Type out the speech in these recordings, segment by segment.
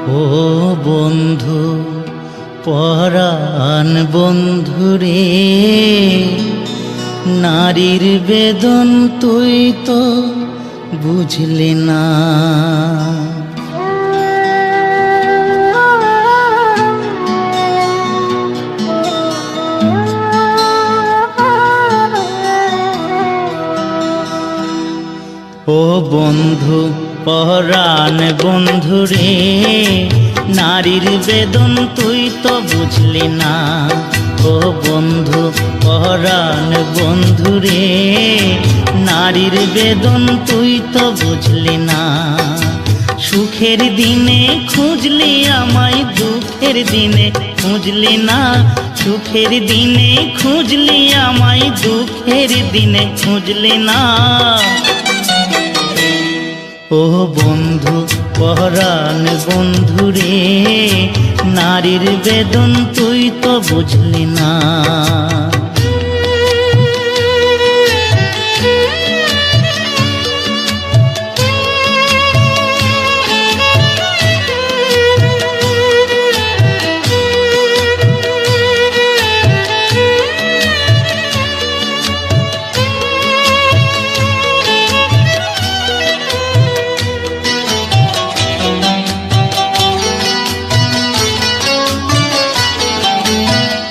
ও বন্ধু পরাণ বন্ধুরে, নারীর বেদন তুই তো বুঝলি না। ও বন্ধু পরাণ বন্ধুরে, নারীর বেদন তুই তো বুঝলি না। ও বন্ধু পরাণ বন্ধুরে, নারীর বেদন তুই তো বুঝলি না। সুখের দিনে খুঁজলি আমায়, দুঃখের দিনে খুঁজলি না। সুখের দিনে খুঁজলি আমায়, দুঃখের দিনে খুঁজলি না। ও বন্ধু পরাণ বন্ধুরে, নারীর বেদন তুই তো বুঝলি না।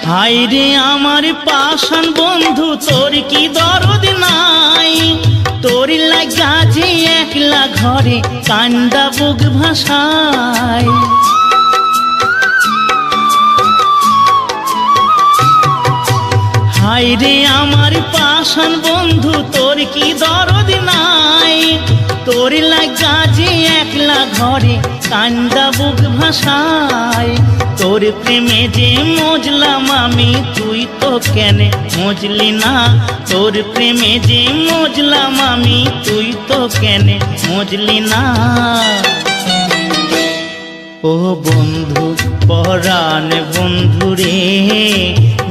হায়রে আমার পাষাণ বন্ধু, তোর কি দরদ নাই? তোর লাগা যে একলা ঘরে কান্দা বুক ভাসায়। হায়রে আমার পাষাণ বন্ধু, তোর কি দরদ নাই? তোর লাগা যে একলা ঘরে কান্দা বুক ভাসায়। তোর প্রেমে যে মজলাম আমি, তুই তো কেনে মজলি না। তোর প্রেমে যে মজলাম আমি, তুই তো কেনে মজলি না। ও বন্ধু পরাণ বন্ধুরে,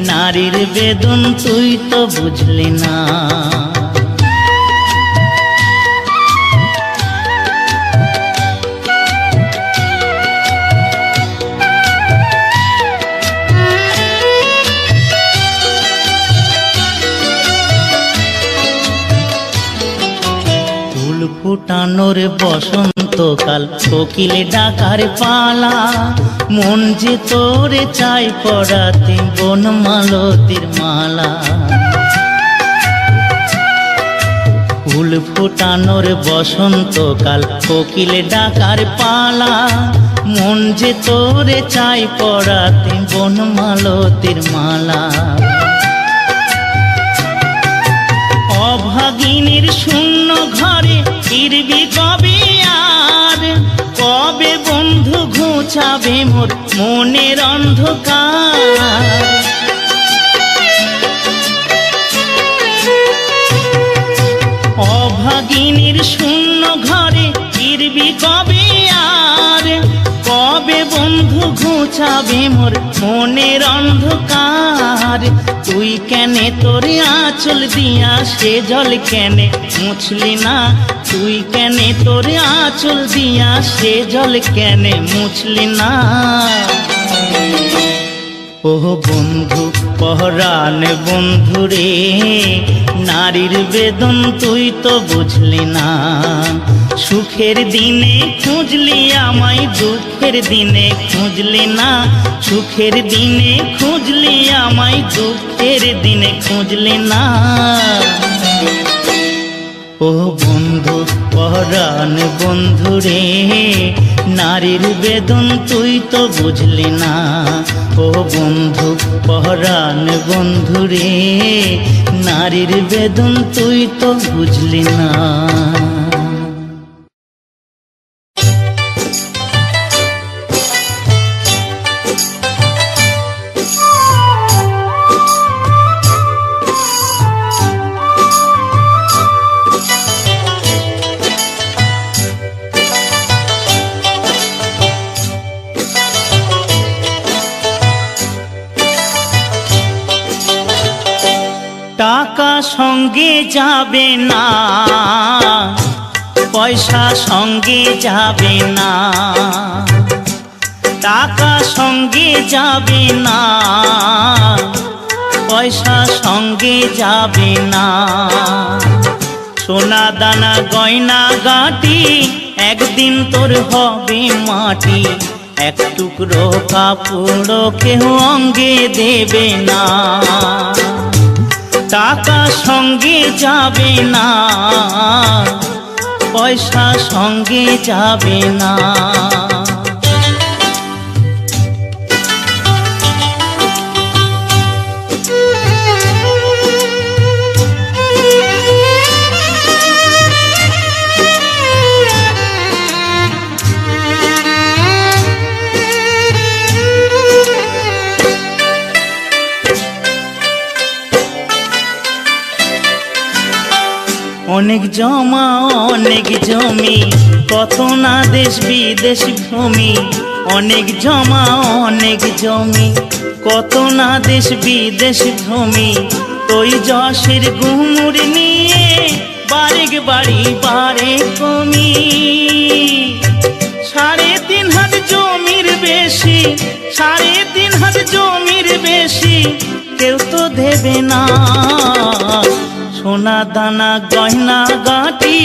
নারীর বেদন তুই তো বুঝলি না। ফুটানোর বসন্তকাল, কোকিল ডাকার পালা। মন যে তোরে চাই পড়াতে বনমালতির মালা। ফুল ফুটানোর বসন্তকাল, কোকিল ডাকার পালা। মন যে তোরে চাই পড়াতে বনমালতির মালা। অভাগিনীর শূন্য ঘরে ফিরবি কবে আর? কবে বন্ধু ঘুচাবে মোর মনের অন্ধকার? অভাগিনীর শূন্য ঘরে ফিরবি কবে আর? কবে বন্ধু ঘুচাবে মোর মনের অন্ধকার? তুই কেনে তোর আঁচল দিয়া সে জল কেনে মুছলি না? তুই কেনে তোর আঁচল দিয়া সে জল কেনে মুছলি না? ও বন্ধু পরাণ বন্ধুরে, নারীর বেদন তুই তো বুঝলি না। সুখের দিনে খুঁজলি আমায়, দুঃখের দিনে খুঁজলি না। সুখের দিনে খুঁজলি আমায়, দুঃখের দিনে খুঁজলি না। ও বন্ধু পরাণ বন্ধুরে, নারীর বেদন তুই তো বুঝলি না। ও বন্ধু পরাণ বন্ধুরে, নারীর বেদন তুই তো বুঝলি না। টাকা সঙ্গে যাবে না, পয়সা সঙ্গে যাবে না। টাকা সঙ্গে যাবে না, পয়সা সঙ্গে যাবে না। সোনা দানা গয়না গাটি একদিন তোর হবে মাটি, এক টুকরো কাপড় কেউ অঙ্গে দেবে না। টাকা সঙ্গে যাবে না, পয়সা সঙ্গে যাবে না। অনেক জমা অনেক জমি, কত না দেশ বিদেশ ভূমি। অনেক জমা অনেক জমি, কত না দেশ বিদেশ ভূমি। তুই যশের গুমুর নিয়ে বারেক বাড়ি বারে কমি। 3.5 হাত জমির বেশি, 3.5 হাত জমির বেশি কেউ তো দেবে না। সোনা দানা গয়না গাটি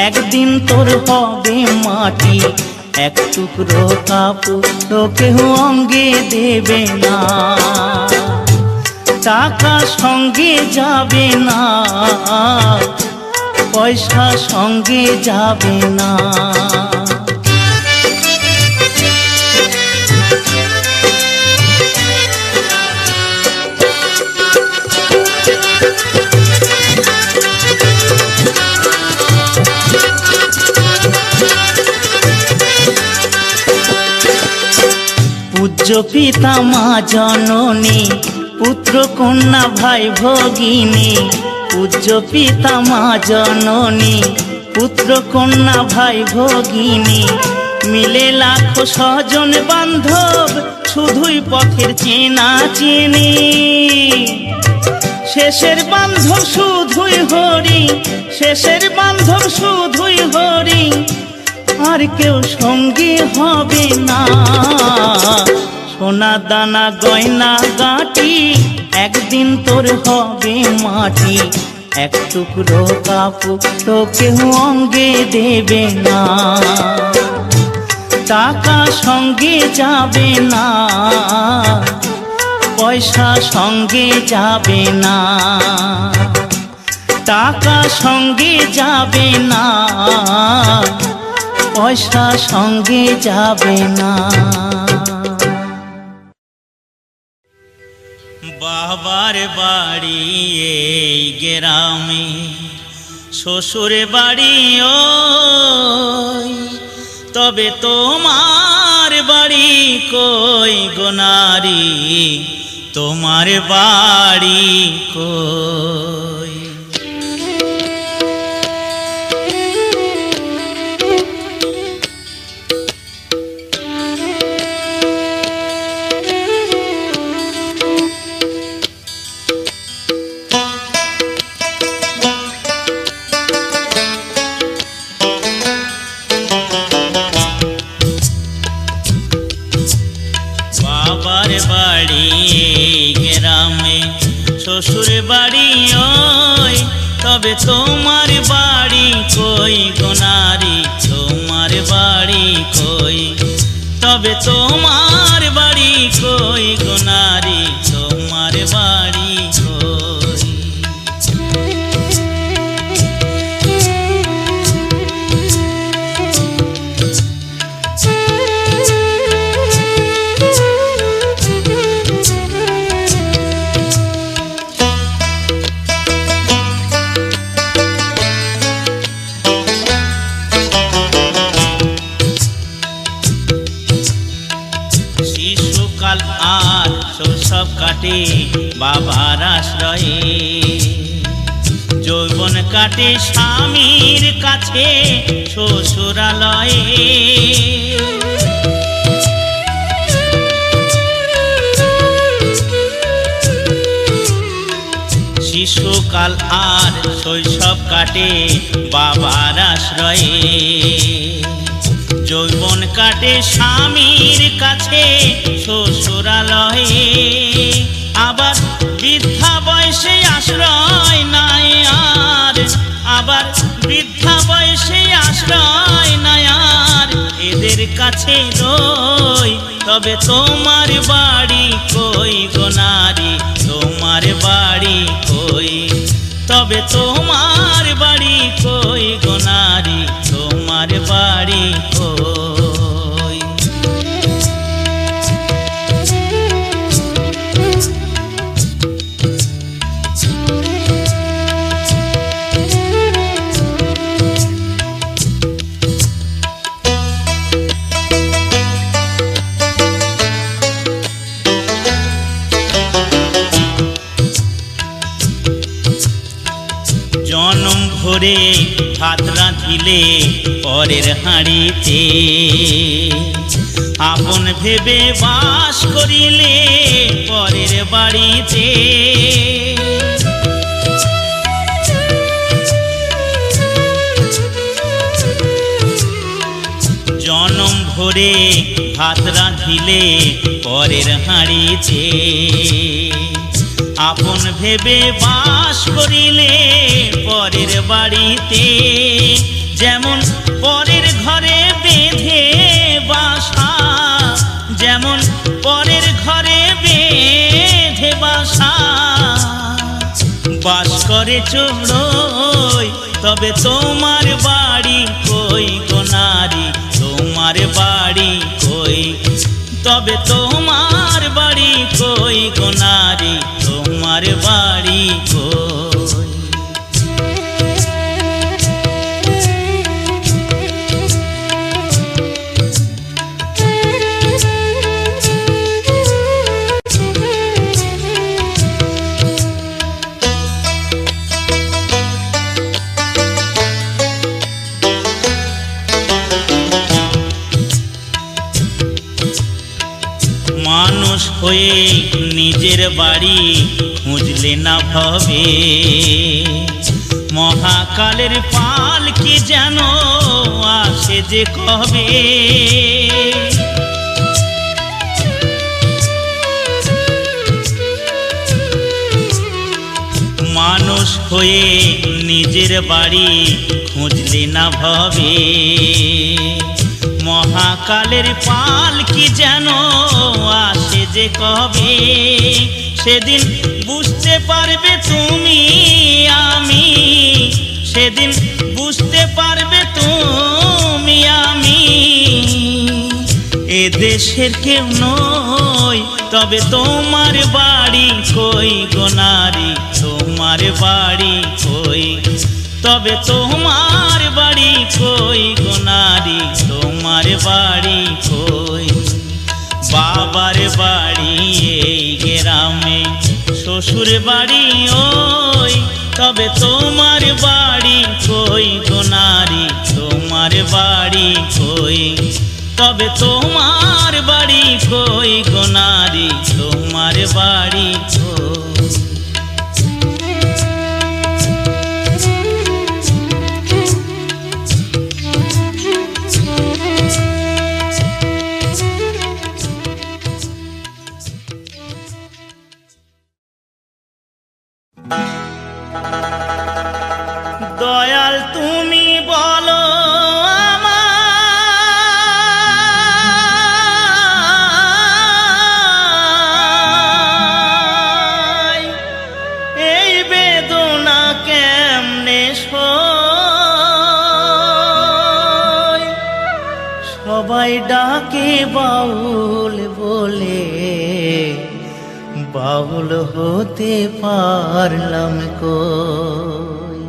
একদিন তোর হবে মাটি, এক টুকরো কাপড় কেউ অঙ্গে দেবে না। টাকা সঙ্গে যাবে না, পয়সা সঙ্গে যাবে না। পূজ্য পিতা মা জননী, পুত্র কন্যা ভাই ভগিনী। পূজ্য পিতা মা জননী, পুত্র কন্যা ভাই ভগিনী। মিলে লাখো স্বজন বান্ধব, শুধুই পথের চেনা চেনি। শেষের বান্ধব শুধুই হরি, শেষের বান্ধব শুধুই হরি, আর কেউ সঙ্গে হবে না। সোনা দানা গয়না গাটি একদিন তোর হবে মাটি, এক টুকরো কাপড় কেউ অঙ্গে দেবে না। টাকা সঙ্গে যাবে না, পয়সা সঙ্গে যাবে না। টাকা সঙ্গে যাবে না, পয়সা সঙ্গে যাবে না। বাবার বাড়ি এই গ্রামে, শ্বশুর বাড়ি ওই, তবে তোমার বাড়ি কই গো নারী, তোমার বাড়ি কই? বাবার বাড়ি গ্রামে, শ্বশুর বাড়ি ওই, তবে তোমার বাড়ি কই গো নারী, তোমার বাড়ি কই? তবে তোমার বাড়ি কই গো নারী, তোমার বাড়ি কই? শিশুকাল আর শৈশব কাটে বাবার আশ্রয়ে, যৌবন কাটে স্বামীর কাছে শ্বশুরালয়ে। শিশুকাল আর শৈশব কাটে বাবার আশ্রয়ে, যৌবন কাটে স্বামীর কাছে শ্বশুরালয়ে, আবার বৃদ্ধা বয়সে আশ্রয় নাই আর, আবার বৃদ্ধা বয়সে আশ্রয় নাই আর, এদের কাছে রই। তবে তোমার বাড়ি কই গো নারী, তোমার বাড়ি কই, তবে তোমার বাড়ি কই গো নারী, তোমার বাড়ি কই। জনম ভরে ভাত রাঁধিলে পরের হাঁড়িতে, আপন ভেবে বাস করিলে পরের বাড়িতে। জনম ভরে ভাত রাঁধিলে পরের হাঁড়িতে, আপন ভেবে বাস করিলে পরের বাড়িতে। যেমন পরের ঘরে বেঁধে বাসা, যেমন পরের ঘরে বেঁধে বাসা, বাস করে চোরই। তবে তোমার বাড়ি কই গো নারী, তোমার বাড়ি কই, তবে তোমার বাড়ি কই গো নারী, তোমার বাড়ি কই। মানুষ হয়ে নিজের বাড়ি খুঁজলে না ভবে, মহাকালের পাল কি যেন আসে যে কবে। মানুষ হয়ে নিজের বাড়ি খুঁজলে না ভবে, মহাকালের পাল কি যেন আসে যে কবে। সেদিন বুঝতে পারবে তুমি আমি, সেদিন বুঝতে পারবে তুমি আমি, এ দেশের কেউ নই। তবে তোমার বাড়ি কই গো নারী, তোমার বাড়ি কই, তবে তোমার বাড়ি কই গো নারী, তোমার বাড়ি কই। বাবার বাড়ি এই গ্রামে, শ্বশুর বাড়ি ওই, তবে তোমার বাড়ি কই গো নারী, তোমার বাড়ি কই, তবে তোমার বাড়ি কই গো নারী, তোমার বাড়ি কই। দয়াল তুমি বলো আমায়, এই বেদনা কেমনে সই। সবাই ডাকে বাউল বলে, বাউল হতে পারলাম কই।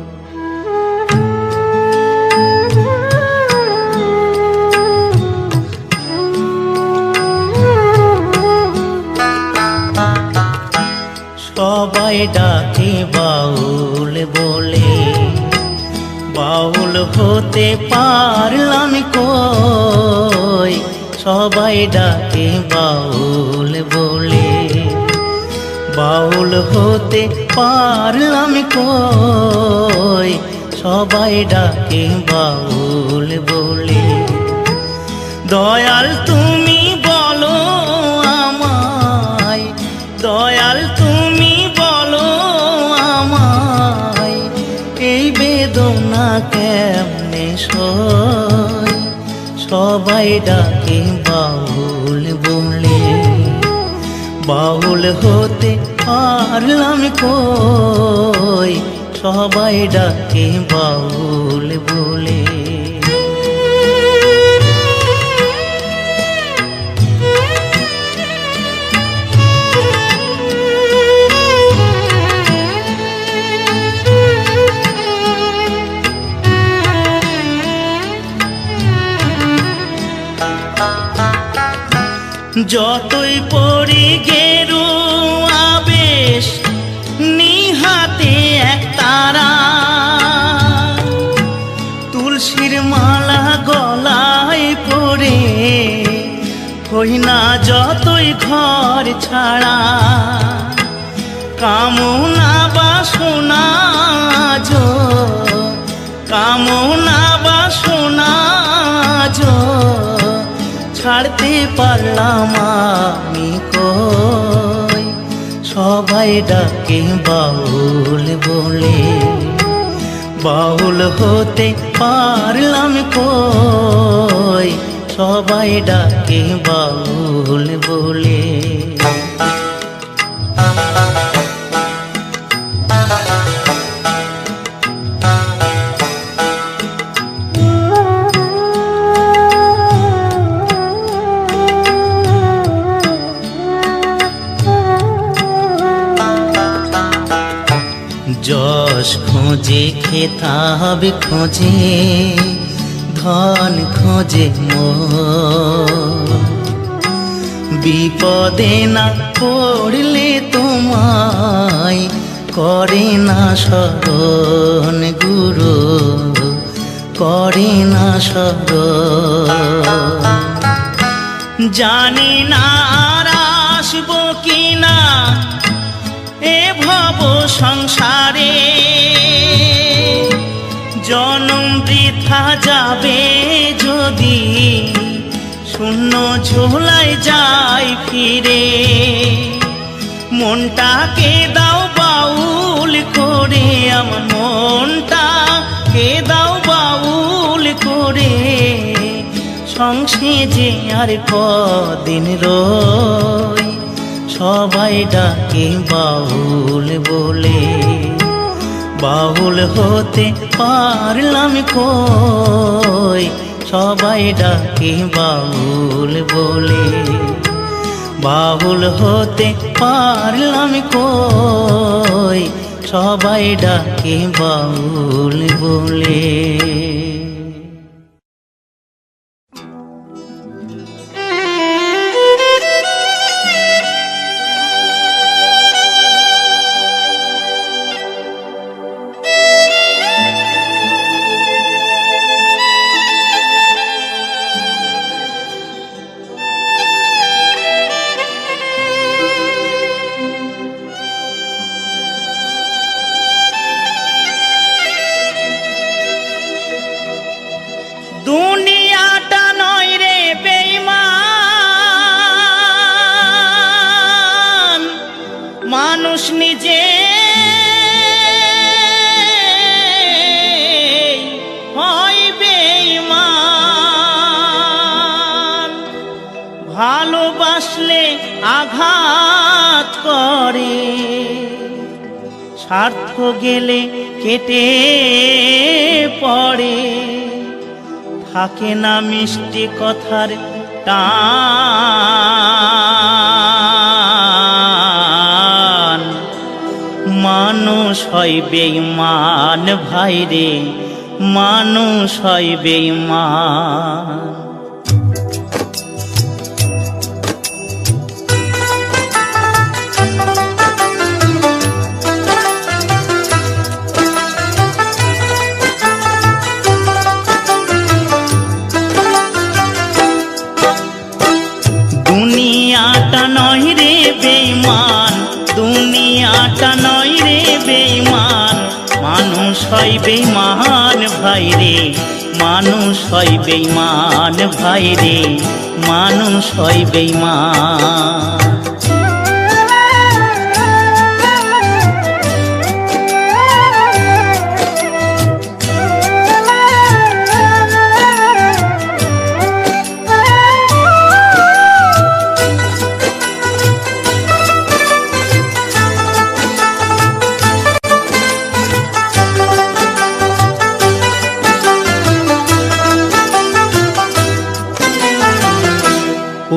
সবাই ডাকে বাউল বলে, বাউল হতে পারলাম কই। সবাই ডাকে বাউল বলে, বাউল হতে পারলাম কই। সবাই ডাকে বাউল বলে, দয়াল তুমি বলো আমায়, দয়াল তুমি বলো আমায়, এই বেদনা কেমনে সই। সবাই ডাকে বাউল বলে, বাউল হতে পারলাম কই। সবাই ডাকে বাউল বলে। যতই পড়ি গেরুয়া বেশ, নিহাতে এক তারা, তুলসীর মালা গলায় পরে, হই না যতই ঘর ছাড়া। কামনা বাসনা যো, কামনা বাসনা যো, ছাড়তে পারলাম আমি কই। সবাই ডাকে বাউল বলে, বাউল হতে পারলাম কই। সবাই ডাকে বাউল বলে। যশ খোঁজে খেতাব খোঁজে, ধন খোঁজে মোর, বিপদে না পড়লে তোমায় করে না শরণ গুরু, করে না শরণ। জানি না আর আসবো কিনা এ ভব সংসারে, জনম বৃথা যাবে যদি শূন্য ঝোলায় যাই ফিরে। মনটাকে দাও বাউল করে, আমার মনটাকে দাও বাউল করে। সংসারে আর কদিন রই, সবাই ডাকে বাউল বলে। বাউল হতে পারলাম কই। সবাই ডাকে বাউল বলে, বাউল হতে পারলাম কই। সবাই ডাকে বাউল বলে। দুনিয়াটা নয় রে বেঈমান, মানুষ নিজে হয় বেঈমান। ভালোবাসলে আঘাত করে, স্বার্থ গেলে কেটে পড়ে। থাকে না মিষ্টি কথার টান, মানুষ হয় বেঈমান ভাইরে, মানুষ হয় বেঈমান। দুনিয়াটা নয় রে বেঈমান, দুনিয়াটা নয় রে বেঈমান, মানুষ হয় বেঈমান ভাইরে, মানুষ হয় বেঈমান ভাই রে, মানুষ হয় বেঈমান।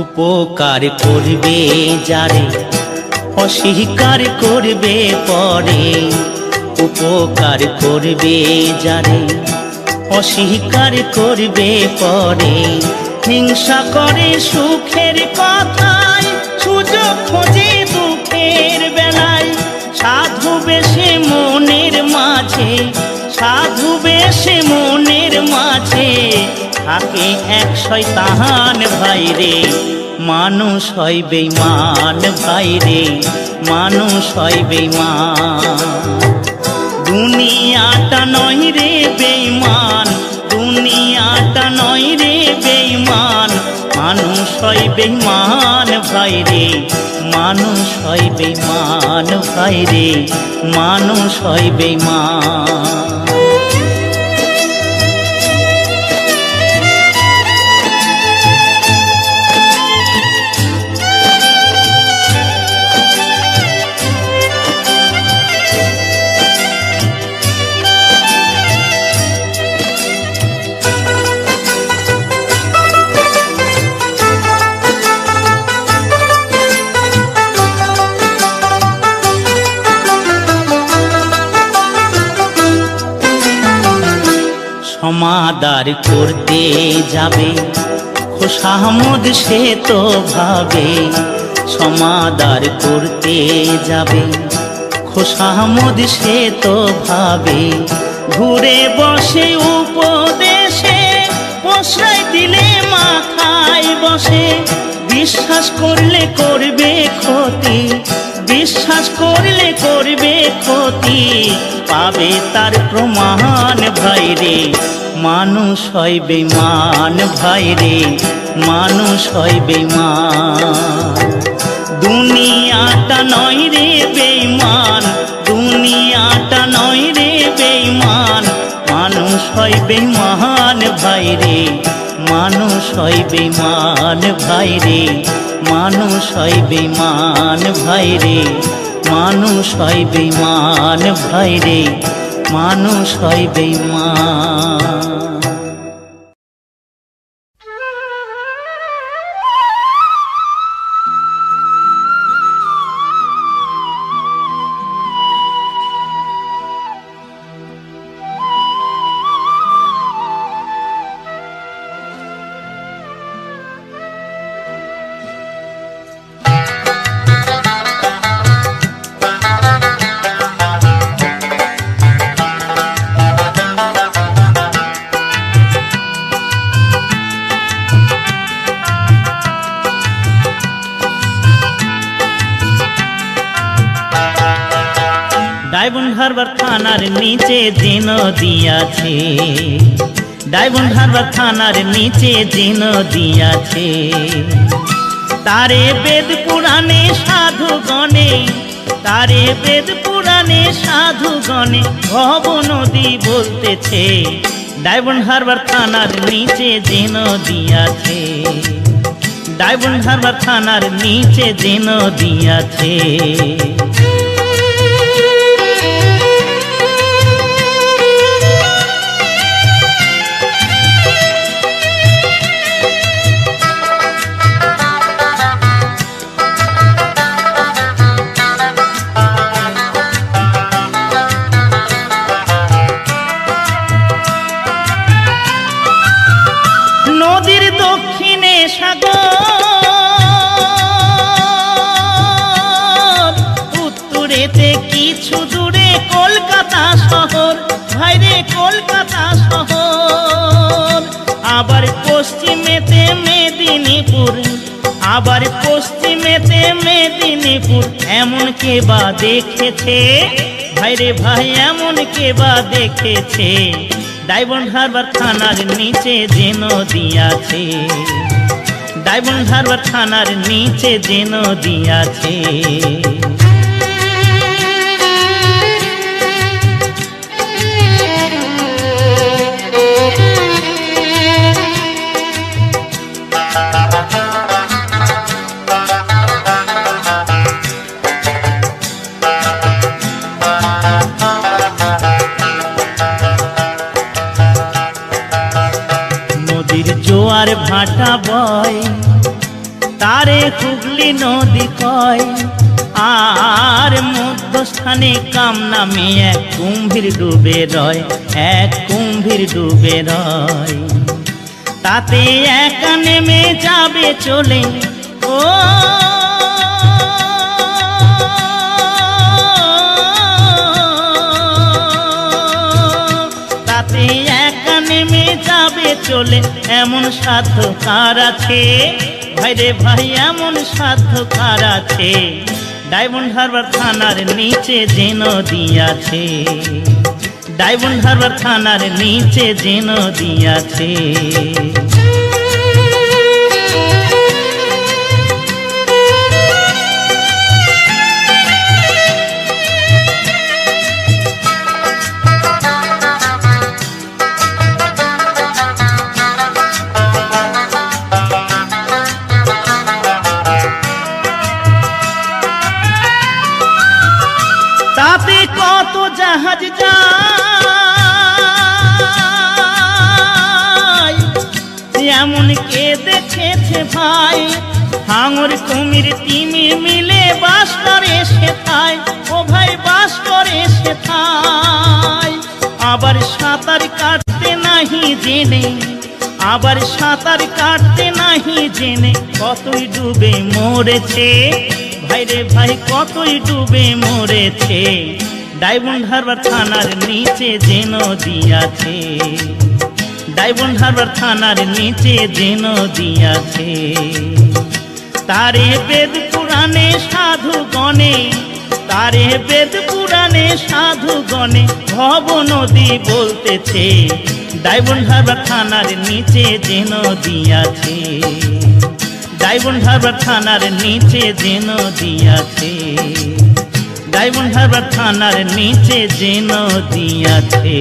উপকার করবে যারে অস্বীকার করবে পরে, উপকার করবে যারে অস্বীকার করবে পরে, হিংসা করে সুখের কথায়, সুযোগ খোঁজে দুঃখের বেলায়, সাধু বেশে মনের মাঝে, সাধু বেশে মনের মাঝে থাকে এক শয়তান ভাই রে, মানুষ হয় বেঈমান ভাই রে, মানুষ হয় বেঈমান। দুনিয়াটা নয় রে বেঈমান, দুনিয়াটা নয় রে বেঈমান, মানুষ হয় বেঈমান ভাই রে, মানুষ হয় বেঈমান ভাই রে, মানুষ হয় বেঈমান। সমাদার করতে যাবে খোশামদ সে তো ভাবে, সমাদার করতে যাবে খোশামদ সে তো ভাবে, ঘুরে বসে উপদেশে পোষায় দিলে মাথায় বসে, বিশ্বাস করলে করবে ক্ষতি, বিশ্বাস করলে করবে ক্ষতি, পাবে তার প্রমাণ ভাই রে, মানুষ হয় বেঈমান ভাই রে, মানুষ হয় বেঈমান। দুনিয়াটা নয় রে বেঈমান, দুনিয়াটা নয় রে বেঈমান, মানুষ হয় বেঈমান ভাই রে, মানুষ হয় বেঈমান ভাই রে, মানুষ হয় বেঈমান ভাই রে, মানুষ হয় বেঈমান ভাই রে, মানুষ হয় বেঈমান। ডাইবন্ধারবার থানার নিচে যে নদী আছে, ডাইবন্ধারবার থানার নিচে যে নদী আছে, তারে বেদ পুরাণে সাধুগণে, তারে বেদ পুরাণে সাধুগণে ভব নদী বলতেছে। ডাইবন্ধারবার থানার নিচে যে নদী আছে, ডাইবন্ধারবার থানার নিচে যে নদী আছে। নদীর দক্ষিণে সাগর, উত্তরেতে কিছু দূরে কলকাতা শহর, ভাইরে কলকাতা শহর। আবার পশ্চিমেতে মেদিনীপুর, আবার পশ্চিমেতে মেদিনীপুর। এমন কে বা দেখেছে ভাইরে ভাই, এমন কে বা দেখেছে ডায়মন্ড হারবার থানার নিচে যে নদী আছে, ডায়মন্ড হারবার থানার নিচে যে নদী আছে। জোয়ার ভাটা বয় তারে হুগলি নদী কয়, আর মধ্যস্থানে কাম নামে এক কুম্ভীর ডুবে রয়, এক কুম্ভীর ডুবে রয়। তাতে একা নেমে যাবে চলে, ও তাতে একা নেমে যাবে চলে, এমন সাধ্য কার আছে ভাই রে ভাই, এমন সাধ্য কার আছে। ডায়মন্ড হারবার থানার নিচে যে নদী আছে, ডায়মন্ড হারবার থানার নিচে যে নদী আছে। তাতে কত জাহাজ যায়, এমন কে দেখেছে ভাই, হাঙর কুমির তিমির মিলে বাস করে সেথায়, ও ভাই বাস করে সেথায়। আবার সাঁতার কাটতে নাহি জেনে, আবার সাঁতার কাটতে নাহি জেনে কতই ডুবে মরেছে ভাই রে ভাই, কতই ডুবে মরেছে। ডায়মন্ড হারবার থানার নিচে যে নদী আছে, ডায়মন্ড হারবার থানার নিচে যে নদী আছে। তারে বেদ পুরাণে সাধু গণে, তারে বেদ পুরাণে সাধু গণে ভব নদী বলতেছে। ডায়মন্ড হারবার থানার নিচে যে নদী আছে, ডায়মন্ড হারবার থানার নিচে যে নদী আছে, ডায়মন্ড হারবার থানার নিচে যে নদী আছে।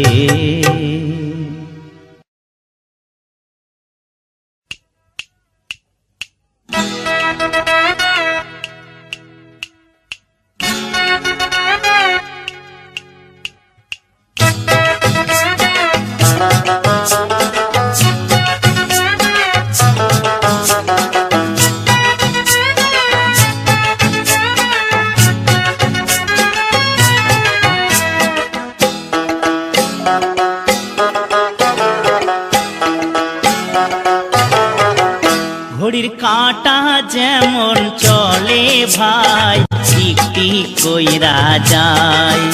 ঘড়ির কাঁটা যেমন চলে ভাই, টিক টিক কইরা যায়,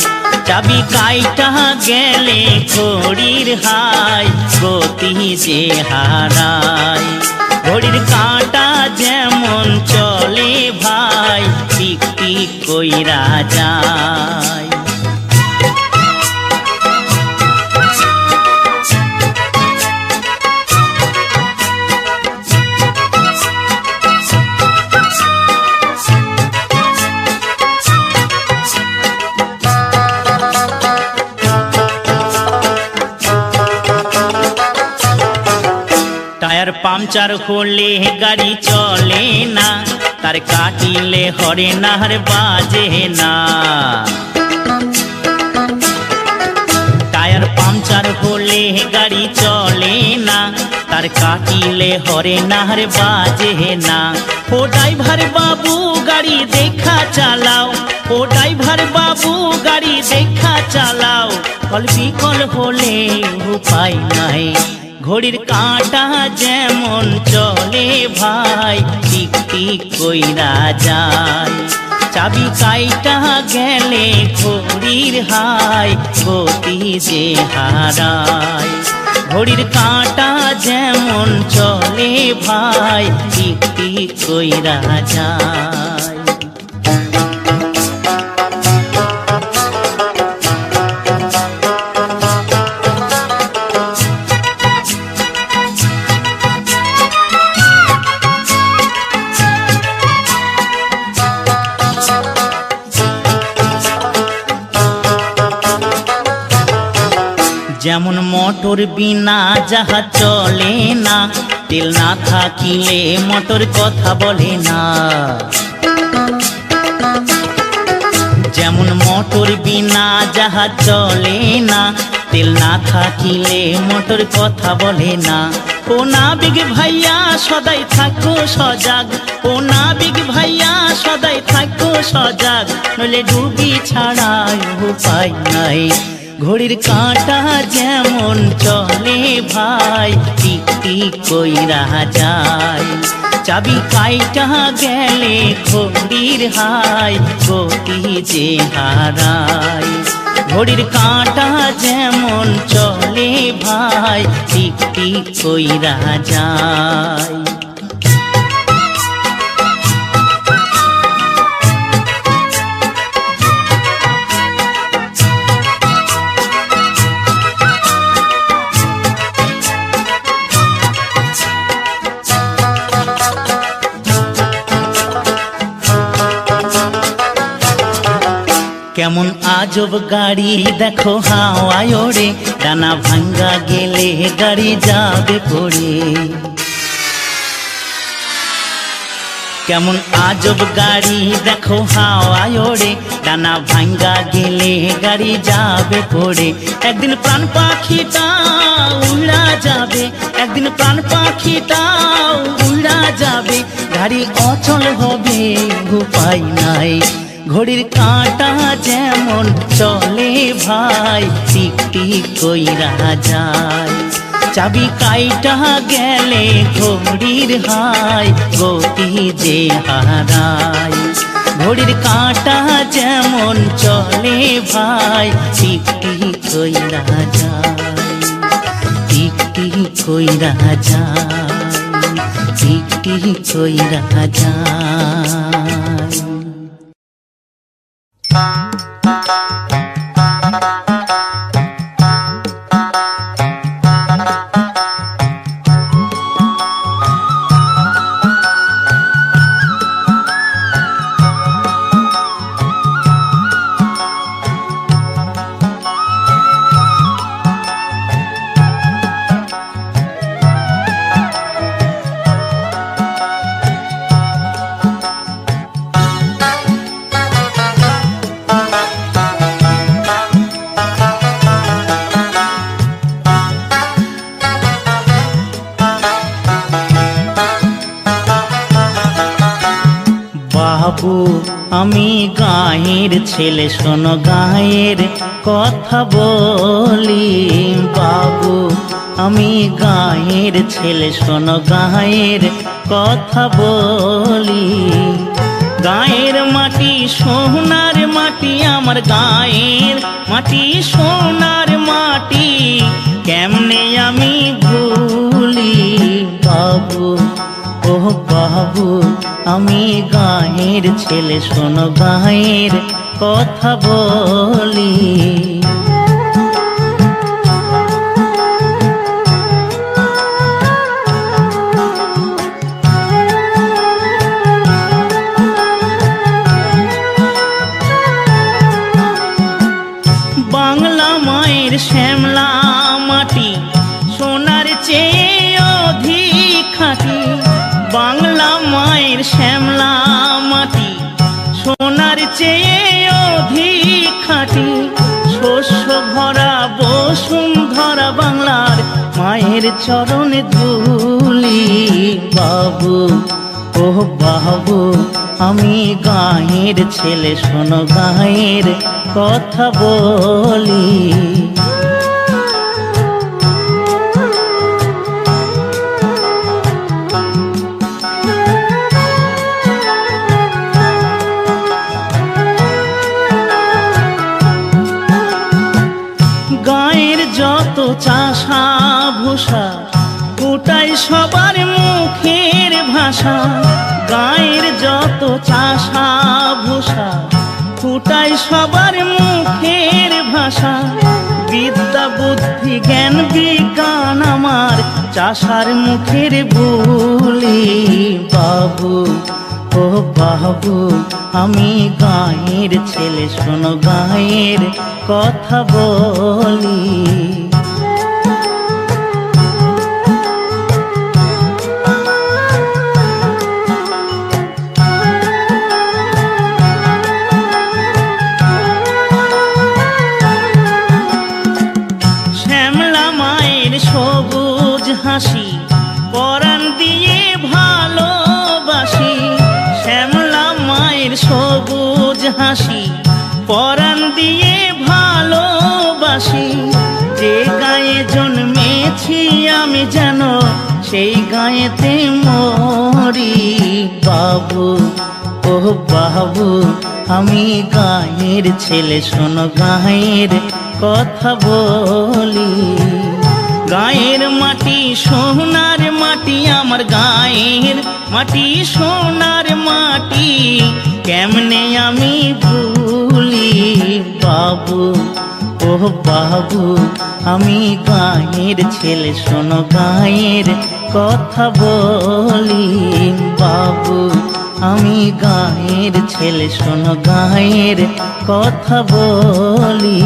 চাবি কাইটা গেলে ঘড়ির হাই গতি যে হারায়। ঘড়ির কাঁটা যেমন চলে ভাই, টিক টিক কইরা যায়। টায়ার পাংচার হলে গাড়ি চলে না, তার কাটিলে হরে নাহার বাজে না। টায়ার পাংচার হলে গাড়ি চলে না, তার কাটিলে হরে নাহার বাজে না। ও ড্রাইভার বাবু গাড়ি দেখা চালাও, ও ড্রাইভার বাবু গাড়ি দেখা চালাও, কল বিকল হলে উপায় নাই। ঘড়ির কাঁটা যেমন চলে ভাই, টিক টিক কইরা যায়, চাবি কাইটা গেলে ঘড়ির হাই গতি যে হারায়। ঘড়ির কাঁটা যেমন চলে ভাই, টিক টিক কইরা যায়। যেমন মোটর বিনা জাহাজ চলে না, তেল না থাকিলে মোটর কথা বলে না। যেমন মোটর বিনা জাহাজ চলে না, তেল না থাকিলে মোটর কথা বলে না। ও নাবিক ভাইয়া সদাই থাকো সজাগ, ও নাবিক ভাইয়া সদাই থাকো সজাগ, নইলে ডুবি ছাড়া উপায় নাই। ঘড়ির কাঁটা যেমন চলে ভাই, টিক টিক কইরা যায়। চাবি কাইটা গেলে ঘড়ির হাই, গতি যে হারায়। ঘড়ির কাঁটা যেমন চলে ভাই, টিক টিক কইরা যায়। কেমন আজব গাড়ি দেখো হাওয়ায় ওড়ে, ডানা ভাঙ্গা গেলে গাড়ি যাবে পড়ে। কেমন আজব গাড়ি দেখো হাওয়ায় ওড়ে, ডানা ভাঙ্গা গেলে গাড়ি যাবে পড়ে। একদিন প্রাণ পাখিটা উড়া যাবে, একদিন প্রাণ পাখিটা উড়া যাবে, গাড়ি অচল হবে উপায় নাই। ঘড়ির কাঁটা যেমন চলে ভাই, টিক টিক কইরা যায়। চাবি কাইটা গেলে ঘড়ির হাই, গতি যে হারায়। ঘড়ির কাঁটা যেমন চলে ভাই, টিক টিক কইরা যায়, টিক টিক কইরা যায়, টিক টিক কইরা যায়। বাবু আমি গাঁয়ের ছেলে, শোনো গাঁয়ের কথা বলি। বাবু আমি গাঁয়ের ছেলে, শোনো গাঁয়ের কথা বলি। গাঁয়ের মাটি সোনার মাটি, আমার গাঁয়ের মাটি সোনার মাটি, কেমনে আমি ভুলি। বাবু ও বাবু আমি গাঁয়ের ছেলে, শোনো গাঁয়ের কথা বলি। বাংলা মায়ের শ্যামলা মাটি, সোনার চেয়ে অধিক খাঁটি। বাংলা মায়ের শ্যামলা মাটি, সোনার চেয়ে অধিক খাঁটি। শস্য ভরা বসুন্ধরা বাংলার মায়ের চরণে ধুলি। বাবু ও বাবু আমি গাঁয়ের ছেলে, শোনো গাঁয়ের কথা বলি। গাঁয়ের যত চাষা ভূষা, ওটাই সবার মুখের ভাষা। গাঁয়ের যত চাষা ভূষা, ওটাই সবার মুখের ভাষা। বিদ্যা বুদ্ধি জ্ঞান বিজ্ঞান আমার চাষার মুখের বুলি। বাবু ও বাবু আমি গাঁয়ের ছেলে, শোনো গাঁয়ের কথা বলি। সবুজ হাসি পরাণ দিয়ে ভালোবাসি। যে গায়ে জন্মেছি আমি যেন সেই গায়েতে মরি। বাবু ও বাবু আমি গায়ের ছেলে, শোনো গায়ের কথা বলি। গায়ের মাটি সোনার মাটি, আমার গায়ের মাটি সোনার মাটি, কেমনে আমি ভুলি। বাবু ও বাবু আমি গায়ের ছেলে, শোনো গায়ের কথা বলি। বাবু আমি গায়ের ছেলে, শোনো গায়ের কথা বলি।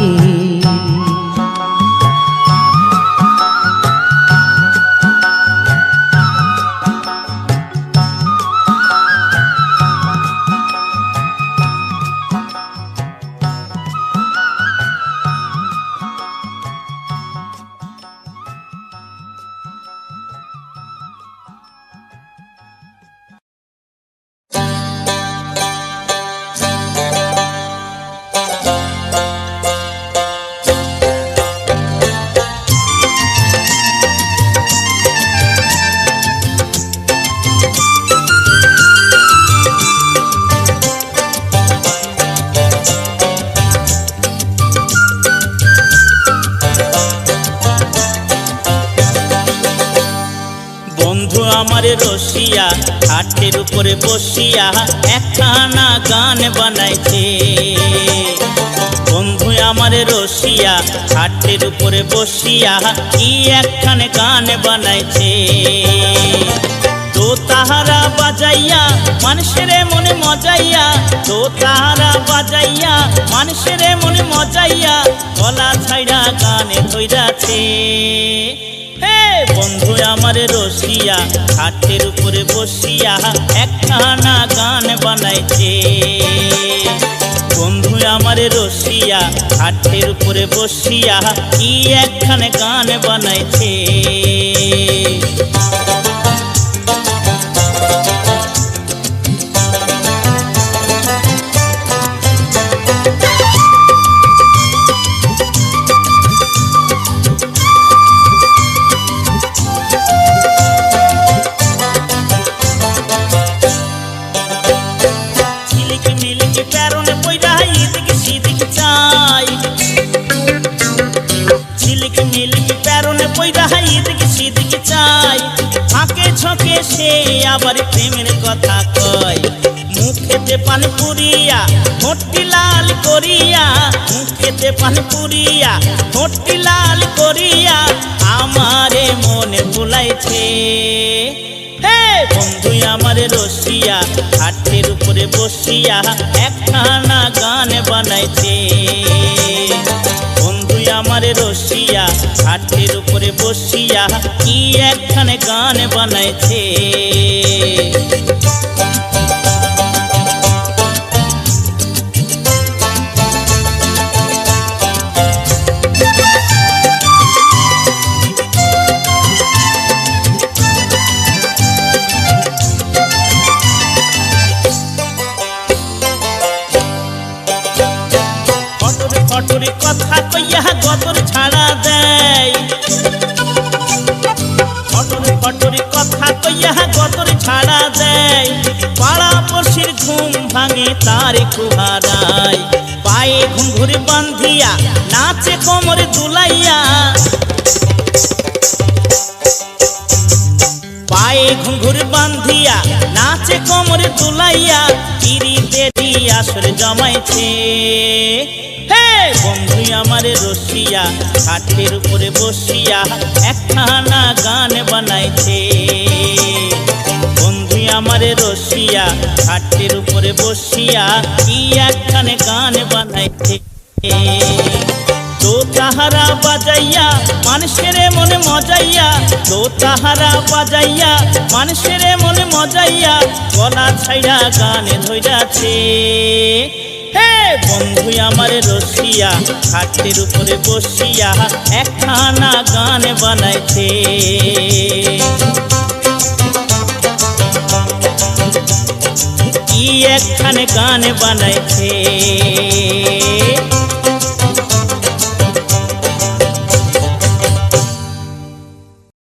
আমার রসিয়া খাটের উপরে বসিয়া একখানা গান বানাইছে। বন্ধু আমার রসিয়া খাটের উপরে বসিয়া কি একখানে গান বানাইছে। তো তাহারা বাজাইয়া মানুষের মনে মজাইয়া, তো তাহারা বাজাইয়া মানুষের মনে মজাইয়া, গলা ছাইড়া গানে ধইরাছে। বন্ধু আমার রসিয়া খাটের উপরে বসিয়া একখানা গান বানাইছে। বন্ধু আমার রসিয়া খাটের উপরে বসিয়া কি একখানে গান বানাইছে। সে আবার প্রেমের কথা কয়, মুখেতে পান পুরিয়া ঠোঁটটি লাল করিয়া, মুখেতে পান পুরিয়া ঠোঁটটি লাল করিয়া আমারে মনে ভুলাইছে। বন্ধু আমার রসিয়া খাটের উপরে বসিয়া একখানা গান বানাইছে। বন্ধু আমার রসিয়া খাটের উপরে বসিয়া কি একখানে গান বানাইছে। কটুরি কথা কইয়া গতর ছাড়া দেয়, কটুরি কথা কইয়া গতর ছাড়া দেয়, পাড়া পড়শির ঘুম ভাঙে তার কুহারায়। পায়ে ঘুঙ্গুর বান্ধিয়া নাচে কোমরে দুলাইয়া, পায়ে ঘুঙ্গুর বান্ধিয়া নাচে কোমরে দুলাইয়া, পিরি দেরি আসর জমাইছে। বন্ধু আমার রসিয়া খাটের উপরে বসিয়া একখানা গান বানাইছে। বন্ধু আমার রসিয়া খাটের উপরে বসিয়া কি একখানে গান বানাইছে। তো তাহারা বাজাইয়া মানুষের মনে মজাইয়া, তো তাহারা বাজাইয়া মানুষের মনে মজাইয়া, গলা ছাইড়া গানে ধইরাছে। বন্ধু আমার রসিয়া খাটের উপরে বসিয়া একখানা গান বানাইছে। কি কি একখানে গান বানাইছে।